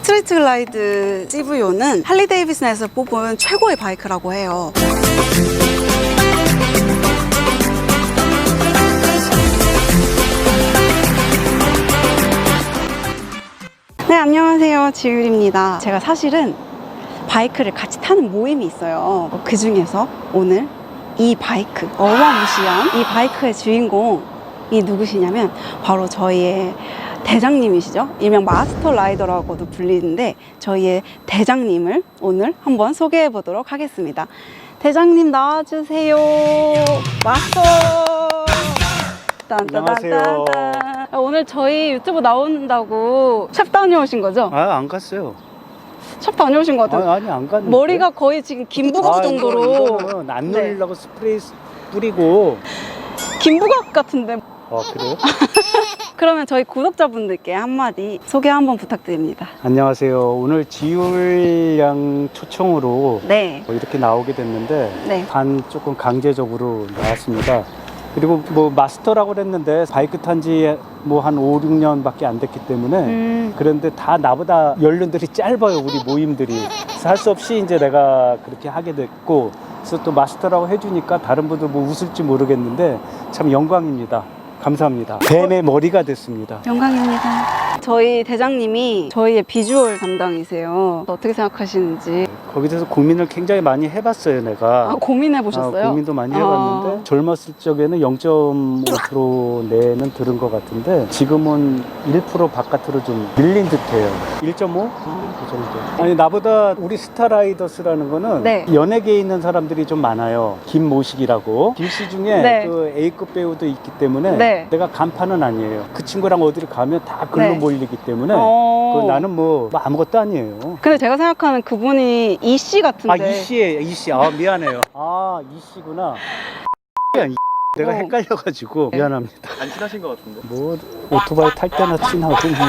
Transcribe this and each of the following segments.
스트리트 글라이드 CVO는 할리 데이비슨에서 뽑은 최고의 바이크라고 해요. 네, 안녕하세요. 지율입니다. 제가 사실은 바이크를 같이 타는 모임이 있어요. 그 중에서 오늘 이 바이크, 어마무시한 이 바이크의 주인공이 누구시냐면 바로 저희의 대장님이시죠. 일명 마스터 라이더라고도 불리는데 저희의 대장님을 오늘 한번 소개해 보도록 하겠습니다. 대장님 나와주세요. 마스터. 안녕하세요. 오늘 저희 유튜브 나온다고 샵 다녀오신 거죠? 아, 안 갔어요. 샵 다녀오신 것 같아요. 아니, 안 갔는데. 머리가 거의 지금 김부각 정도로. 이거는 안 놀리려고 스프레이 뿌리고. 김부각 같은데. 그래요? 그러면 저희 구독자분들께 한마디 소개 한번 부탁드립니다. 안녕하세요. 오늘 지율 양 초청으로 네. 이렇게 나오게 됐는데 네. 조금 강제적으로 나왔습니다. 그리고 뭐 마스터라고 그랬는데 바이크 탄 지 뭐 한 5, 6년밖에 안 됐기 때문에 그런데 다 나보다 연륜들이 짧아요, 우리 모임들이. 그래서 할 수 없이 이제 내가 그렇게 하게 됐고, 그래서 또 마스터라고 해주니까 다른 분들 뭐 웃을지 모르겠는데 참 영광입니다. 감사합니다. 뱀의 머리가 됐습니다. 영광입니다. 저희 대장님이 저희의 비주얼 담당이세요. 어떻게 생각하시는지. 거기에 대해서 고민을 굉장히 많이 해봤어요, 내가. 고민해 보셨어요? 고민도 많이 해봤는데 젊었을 적에는 0.5% 내는 들은 것 같은데 지금은 1% 바깥으로 좀 밀린 듯해요. 1.5? 그 정도. 아니, 나보다 우리 스타라이더스라는 거는 네. 연예계에 있는 사람들이 좀 많아요. 김모식이라고. 김씨 중에 네. 그 A급 배우도 있기 때문에 네. 내가 간판은 아니에요. 그 친구랑 어디를 가면 다 글로 네. 몰리기 때문에 나는 뭐 아무것도 아니에요. 근데 제가 생각하는 그분이 이씨 같은데. 이씨예요, 이씨. 미안해요. 이씨구나. 내가 헷갈려가지고 미안합니다. 안 친하신 것 같은데. 뭐 오토바이 탈 때나 친하고 뭐.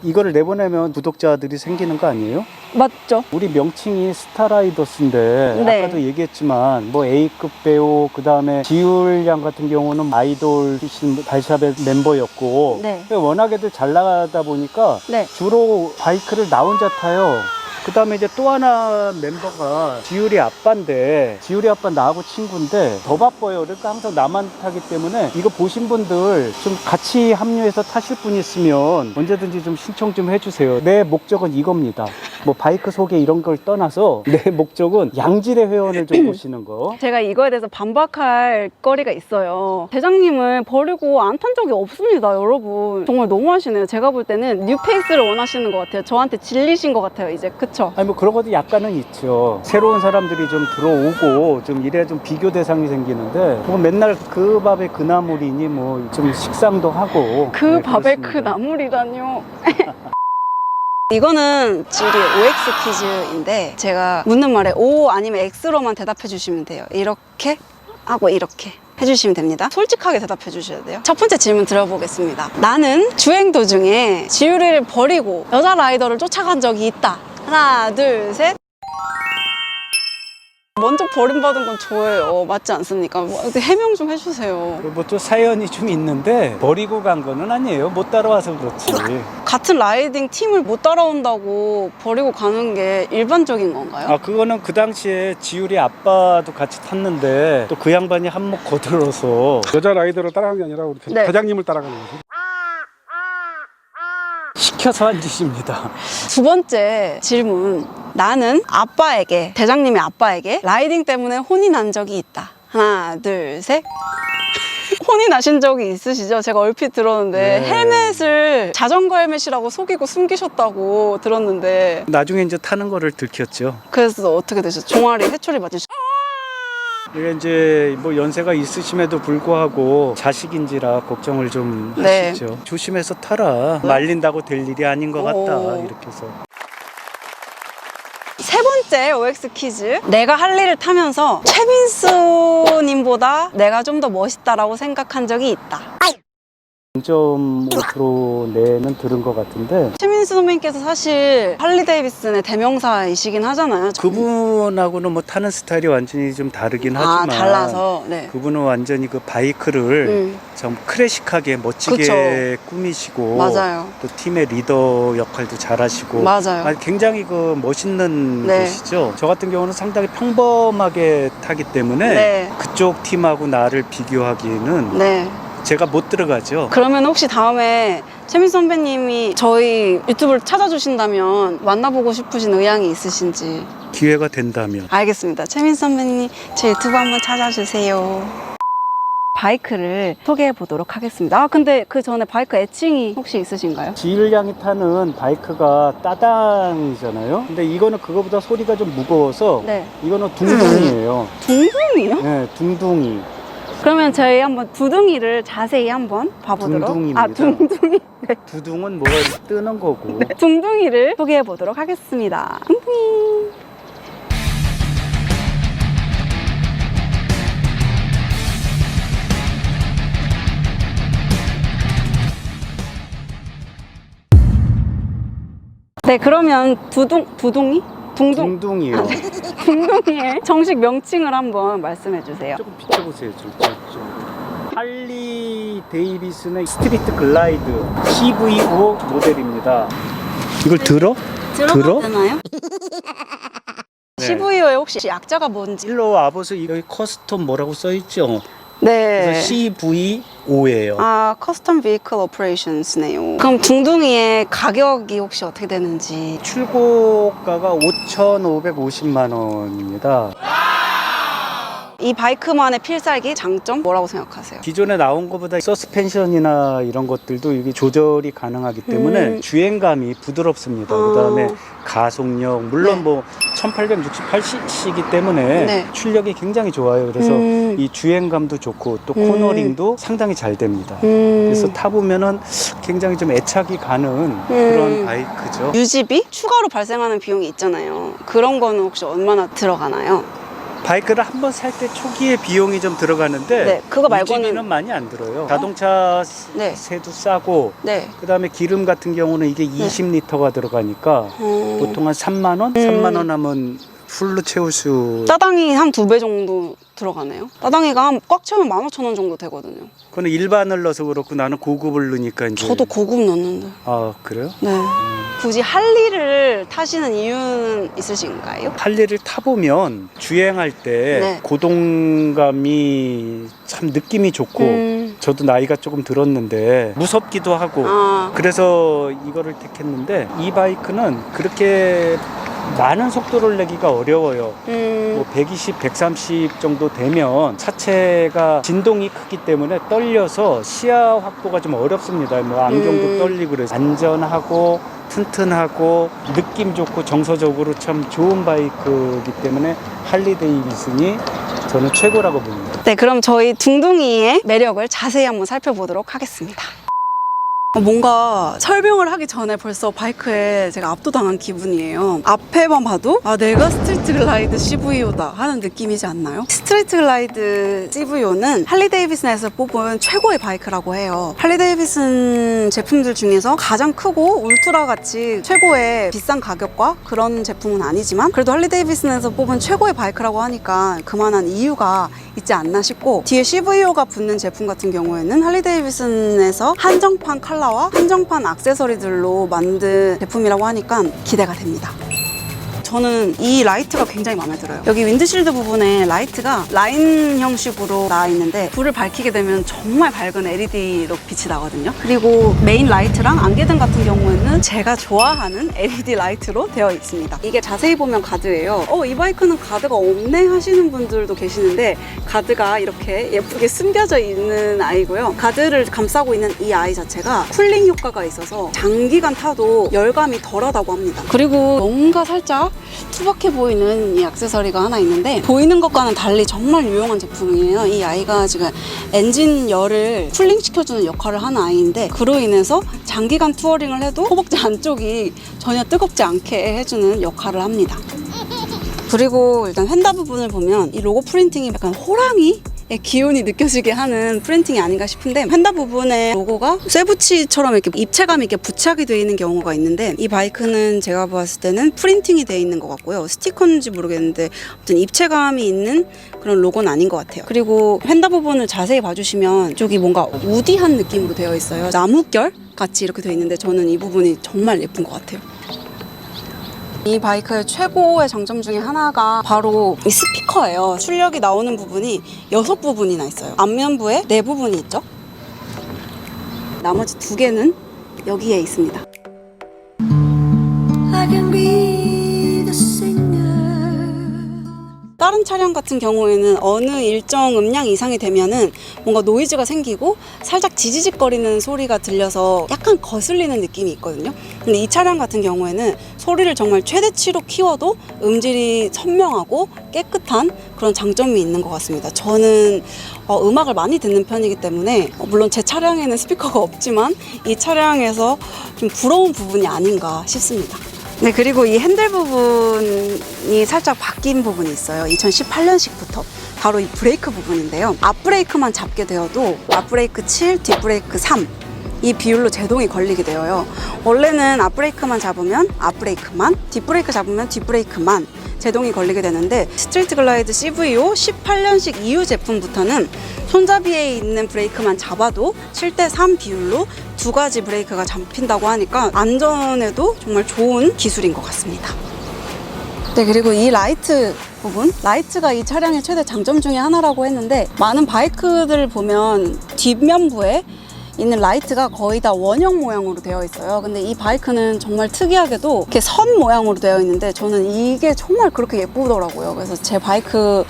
이거를 내보내면 구독자들이 생기는 거 아니에요? 맞죠? 우리 명칭이 스타라이더스인데 네. 아까도 얘기했지만 뭐 A급 배우, 그 다음에 지율 양 같은 경우는 아이돌 출신 발샵의 멤버였고 네. 워낙에들 잘 나가다 보니까 네. 주로 바이크를 나 혼자 타요. 그 다음에 이제 또 하나 멤버가 지율이 아빠인데, 지율이 아빠 나하고 친구인데 더 바빠요. 그러니까 항상 나만 타기 때문에 이거 보신 분들 좀 같이 합류해서 타실 분 있으면 언제든지 좀 신청 좀 해주세요. 내 목적은 이겁니다. 뭐 바이크 소개 이런 걸 떠나서 내 목적은 양질의 회원을 좀 보시는 거. 제가 이거에 대해서 반박할 거리가 있어요. 대장님을 버리고 안 탄 적이 없습니다, 여러분. 정말 너무하시네요. 제가 볼 때는 뉴페이스를 원하시는 것 같아요. 저한테 질리신 것 같아요, 이제. 그쵸? 아니 뭐 그런 것도 약간은 있죠. 새로운 사람들이 좀 들어오고 좀 이래야 좀 비교 대상이 생기는데 뭐 맨날 그 밥에 그 나물이니 뭐 좀 식상도 하고. 그 밥에 그렇습니다. 그 나물이라뇨. 이거는 지율이 OX 퀴즈인데 제가 묻는 말에 O 아니면 X로만 대답해 주시면 돼요. 이렇게 하고 이렇게 해주시면 됩니다. 솔직하게 대답해 주셔야 돼요. 첫 번째 질문 들어보겠습니다. 나는 주행 도중에 지율이를 버리고 여자 라이더를 쫓아간 적이 있다. 하나, 둘, 셋. 먼저 버림받은 건 저예요. 맞지 않습니까? 해명 좀 해주세요. 뭐 또 사연이 좀 있는데 버리고 간 거는 아니에요. 못 따라와서 그렇지. 같은 라이딩 팀을 못 따라온다고 버리고 가는 게 일반적인 건가요? 그거는 그 당시에 지율이 아빠도 같이 탔는데 또 그 양반이 한몫 거들어서 여자 라이더를 따라간 게 아니라 우리 네. 대장님을 따라가는 거죠. 시켜서 한 짓입니다. 두 번째 질문. 나는 아빠에게, 대장님의 아빠에게 라이딩 때문에 혼이 난 적이 있다. 하나, 둘, 셋. 혼이 나신 적이 있으시죠? 제가 얼핏 들었는데 네. 헬멧을 자전거 헬멧이라고 속이고 숨기셨다고 들었는데 나중에 이제 타는 거를 들켰죠. 그래서 어떻게 되셨죠? 종아리 회초리 맞으셨죠? 이게 이제 뭐 연세가 있으심에도 불구하고 자식인지라 걱정을 좀 네. 하시죠. 조심해서 타라. 말린다고 될 일이 아닌 것 같다. 오. 이렇게 해서. 세 번째 OX 퀴즈. 내가 할리를 타면서 최민수 님보다 내가 좀 더 멋있다라고 생각한 적이 있다. 0.5% 내는 들은 것 같은데 최민수 선배님께서 사실 할리 데이비슨의 대명사이시긴 하잖아요. 그분하고는 뭐 타는 스타일이 완전히 좀 다르긴 하지만 달라서. 네. 그분은 완전히 그 바이크를 좀 클래식하게 멋지게 꾸미시고 맞아요. 또 팀의 리더 역할도 잘하시고 맞아요. 굉장히 그 멋있는 네. 분이시죠. 저 같은 경우는 상당히 평범하게 타기 때문에 네. 그쪽 팀하고 나를 비교하기에는 네. 제가 못 들어가죠. 그러면 혹시 다음에 최민수 선배님이 저희 유튜브를 찾아주신다면 만나보고 싶으신 의향이 있으신지. 기회가 된다면. 알겠습니다. 최민수 선배님 제 유튜브 한번 찾아주세요. 바이크를 소개해 보도록 하겠습니다. 근데 그 전에 바이크 애칭이 혹시 있으신가요? 지율 양이 타는 바이크가 따당이잖아요. 근데 이거는 그거보다 소리가 좀 무거워서 네. 이거는 둥둥이에요. 둥둥이요? 네, 둥둥이. 그러면 저희 한번 두둥이를 자세히 한번 봐보도록. 둥둥이입니다. 둥둥이. 네. 두둥은 뭐가 뜨는 거고. 둥둥이를 소개해 보도록 하겠습니다. 둥둥이. 네, 그러면 두둥이? 둥둥이요. 둥둥이의 정식 명칭을 한번 말씀해 주세요. 조금 비춰보세요. 좀. 할리 데이비슨의 스트리트 글라이드 CV5 모델입니다. 이걸 들어? 들어? 되나요? 네. CVO의 혹시 약자가 뭔지? 일로 와보세요. 여기 커스텀 뭐라고 써있죠? 네. 그래서 CV5예요. 아, 커스텀 비이클 오퍼레이션스네요. 그럼 둥둥이의 가격이 혹시 어떻게 되는지? 출고가가 5,550만 원입니다. 이 바이크만의 필살기 장점 뭐라고 생각하세요? 기존에 나온 것보다 서스펜션이나 이런 것들도 이게 조절이 가능하기 때문에 주행감이 부드럽습니다. 그다음에 가속력 물론 네. 뭐 1868cc이기 때문에 네. 출력이 굉장히 좋아요. 그래서 이 주행감도 좋고 또 코너링도 상당히 잘 됩니다. 그래서 타보면은 굉장히 좀 애착이 가는 그런 바이크죠. 유지비? 추가로 발생하는 비용이 있잖아요. 그런 거는 혹시 얼마나 들어가나요? 바이크를 한번 살 때 초기에 비용이 좀 들어가는데 네, 그거 말고는- 유지비는 많이 안 들어요. 자동차 네. 세도 싸고 네. 그다음에 기름 같은 경우는 이게 20리터가 들어가니까 보통 한 3만 원? 3만 원 하면 풀로 채울 수. 따당이 한 2배 정도 들어가네요. 따당이가 꽉 채우면 15,000원 정도 되거든요. 그거는 일반을 넣어서 그렇고 나는 고급을 넣으니까 이제. 저도 고급 넣는데. 아 그래요? 네. 굳이 할리를 타시는 이유는 있으신가요? 할리를 타보면 주행할 때 네. 고동감이 참 느낌이 좋고 저도 나이가 조금 들었는데 무섭기도 하고 그래서 이거를 택했는데 이 바이크는 그렇게 많은 속도를 내기가 어려워요. 뭐 120, 130 정도 되면 차체가 진동이 크기 때문에 떨려서 시야 확보가 좀 어렵습니다. 뭐 안경도 떨리고 그래서 안전하고 튼튼하고 느낌 좋고 정서적으로 참 좋은 바이크이기 때문에 할리 데이비슨이 저는 최고라고 봅니다. 네, 그럼 저희 둥둥이의 매력을 자세히 한번 살펴보도록 하겠습니다. 뭔가 설명을 하기 전에 벌써 바이크에 제가 압도당한 기분이에요. 앞에만 봐도 아 내가 스트리트 글라이드 CVO다 하는 느낌이지 않나요? 스트리트 글라이드 CVO는 할리 데이비슨에서 뽑은 최고의 바이크라고 해요. 할리 데이비슨 제품들 중에서 가장 크고 울트라 같이 최고의 비싼 가격과 그런 제품은 아니지만 그래도 할리 데이비슨에서 뽑은 최고의 바이크라고 하니까 그만한 이유가 있지 않나 싶고, 뒤에 CVO가 붙는 제품 같은 경우에는 할리 데이비슨에서 한정판 컬러와 한정판 액세서리들로 만든 제품이라고 하니까 기대가 됩니다. 저는 이 라이트가 굉장히 마음에 들어요. 여기 윈드실드 부분에 라이트가 라인 형식으로 나와 있는데 불을 밝히게 되면 정말 밝은 LED로 빛이 나거든요. 그리고 메인 라이트랑 안개등 같은 경우에는 제가 좋아하는 LED 라이트로 되어 있습니다. 이게 자세히 보면 가드예요. 이 바이크는 가드가 없네 하시는 분들도 계시는데 가드가 이렇게 예쁘게 숨겨져 있는 아이고요. 가드를 감싸고 있는 이 아이 자체가 쿨링 효과가 있어서 장기간 타도 열감이 덜하다고 합니다. 그리고 뭔가 살짝 투박해 보이는 이 액세서리가 하나 있는데, 보이는 것과는 달리 정말 유용한 제품이에요. 이 아이가 지금 엔진 열을 쿨링 시켜주는 역할을 하는 아이인데, 그로 인해서 장기간 투어링을 해도 허벅지 안쪽이 전혀 뜨겁지 않게 해주는 역할을 합니다. 그리고 일단 휀다 부분을 보면 이 로고 프린팅이 약간 호랑이 기운이 느껴지게 하는 프린팅이 아닌가 싶은데, 휀다 부분에 로고가 쇠붙이처럼 이렇게 입체감 있게 부착이 되어 있는 경우가 있는데, 이 바이크는 제가 봤을 때는 프린팅이 되어 있는 것 같고요. 스티커인지 모르겠는데 아무튼 입체감이 있는 그런 로고는 아닌 것 같아요. 그리고 휀다 부분을 자세히 봐주시면 이쪽이 뭔가 우디한 느낌으로 되어 있어요. 나뭇결 같이 이렇게 되어 있는데 저는 이 부분이 정말 예쁜 것 같아요. 이 바이크의 최고의 장점 중에 하나가 바로 이 스피커예요. 출력이 나오는 부분이 6부분이나 있어요. 앞면부에 4부분이 있죠. 나머지 2개는 여기에 있습니다. I can be the singer. 다른 차량 같은 경우에는 어느 일정 음량 이상이 되면은 뭔가 노이즈가 생기고 살짝 지지직거리는 소리가 들려서 약간 거슬리는 느낌이 있거든요. 근데 이 차량 같은 경우에는 소리를 정말 최대치로 키워도 음질이 선명하고 깨끗한 그런 장점이 있는 것 같습니다. 저는 음악을 많이 듣는 편이기 때문에 물론 제 차량에는 스피커가 없지만 이 차량에서 좀 부러운 부분이 아닌가 싶습니다. 네, 그리고 이 핸들 부분이 살짝 바뀐 부분이 있어요. 2018년식부터. 바로 이 브레이크 부분인데요. 앞브레이크만 잡게 되어도 앞브레이크 7, 뒷브레이크 3 이 비율로 제동이 걸리게 되어요. 원래는 앞브레이크만 잡으면 앞브레이크만, 뒷브레이크 잡으면 뒷브레이크만 제동이 걸리게 되는데, 스트리트 글라이드 CVO 18년식 이후 제품부터는 손잡이에 있는 브레이크만 잡아도 7대3 비율로 2가지 브레이크가 잡힌다고 하니까 안전에도 정말 좋은 기술인 것 같습니다. 네, 그리고 이 라이트 부분, 라이트가 이 차량의 최대 장점 중에 하나라고 했는데, 많은 바이크들을 보면 뒷면부에 있는 라이트가 거의 다 원형 모양으로 되어 있어요. 근데 이 바이크는 정말 특이하게도 이렇게 선 모양으로 되어 있는데 저는 이게 정말 그렇게 예쁘더라고요. 그래서 제 바이크에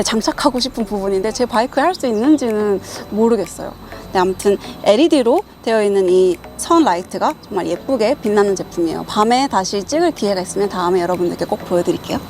장착하고 싶은 부분인데 제 바이크에 할 수 있는지는 모르겠어요. 네, 아무튼 LED로 되어 있는 이 선 라이트가 정말 예쁘게 빛나는 제품이에요. 밤에 다시 찍을 기회가 있으면 다음에 여러분들께 꼭 보여드릴게요.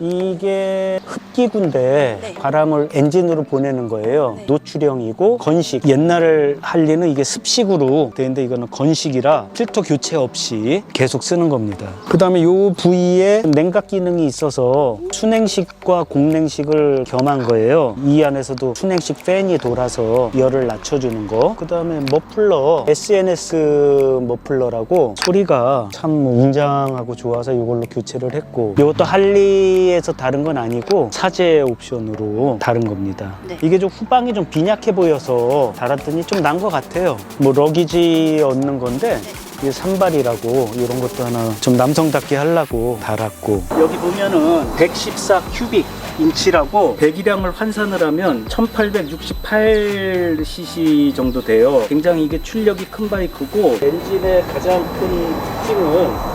이게 흡기구인데 네. 바람을 엔진으로 보내는 거예요. 네. 노출형이고 건식. 옛날 할리는 이게 습식으로 되는데 이거는 건식이라 필터 교체 없이 계속 쓰는 겁니다. 그 다음에 이 부위에 냉각 기능이 있어서 순행식과 공냉식을 겸한 거예요. 이 안에서도 순행식 팬이 돌아서 열을 낮춰주는 거. 그 다음에 머플러, SNS 머플러라고 소리가 참 웅장하고 좋아서 이걸로 교체를 했고, 이것도 할리 에서 다른 건 아니고 사제 옵션으로 다른 겁니다. 네. 이게 좀 후방이 좀 빈약해 보여서 달았더니 좀 난 것 같아요. 뭐 러기지 얻는 건데 이게 산발이라고 이런 것도 하나 좀 남성답게 하려고 달았고, 여기 보면은 114 큐빅 인치라고 배기량을 환산을 하면 1868cc 정도 돼요. 굉장히 이게 출력이 큰 바이크고, 엔진의 가장 큰 특징은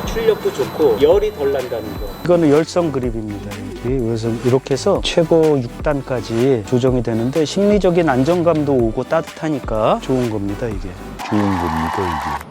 출력도 좋고 열이 덜 난다는 거. 이거는 열성 그립입니다. 그래서 이렇게 해서 최고 6단까지 조정이 되는데 심리적인 안정감도 오고 따뜻하니까 좋은 겁니다. 이게 좋은 겁니다. 이게.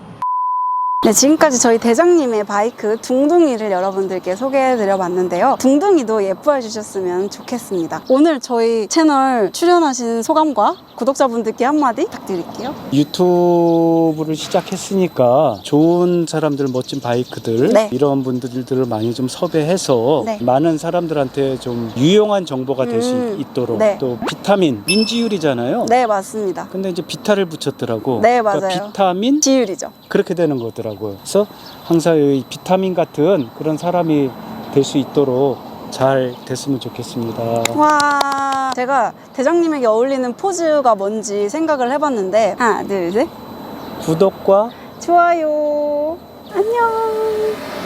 네, 지금까지 저희 대장님의 바이크 둥둥이를 여러분들께 소개해드려 봤는데요. 둥둥이도 예뻐해 주셨으면 좋겠습니다. 오늘 저희 채널 출연하신 소감과 구독자분들께 한마디 부탁드릴게요. 유튜브를 시작했으니까 좋은 사람들, 멋진 바이크들, 네. 이런 분들을 많이 좀 섭외해서 네. 많은 사람들한테 좀 유용한 정보가 될 수 있도록. 네. 또 비타민, 민지율이잖아요. 네, 맞습니다. 근데 이제 비타를 붙였더라고. 네, 맞아요. 그러니까 비타민 지율이죠. 그렇게 되는 거더라고요. 그래서 항상 이 비타민 같은 그런 사람이 될 수 있도록 잘 됐으면 좋겠습니다. 와, 제가 대장님에게 어울리는 포즈가 뭔지 생각을 해봤는데, 하나, 둘, 셋. 구독과 좋아요. 안녕.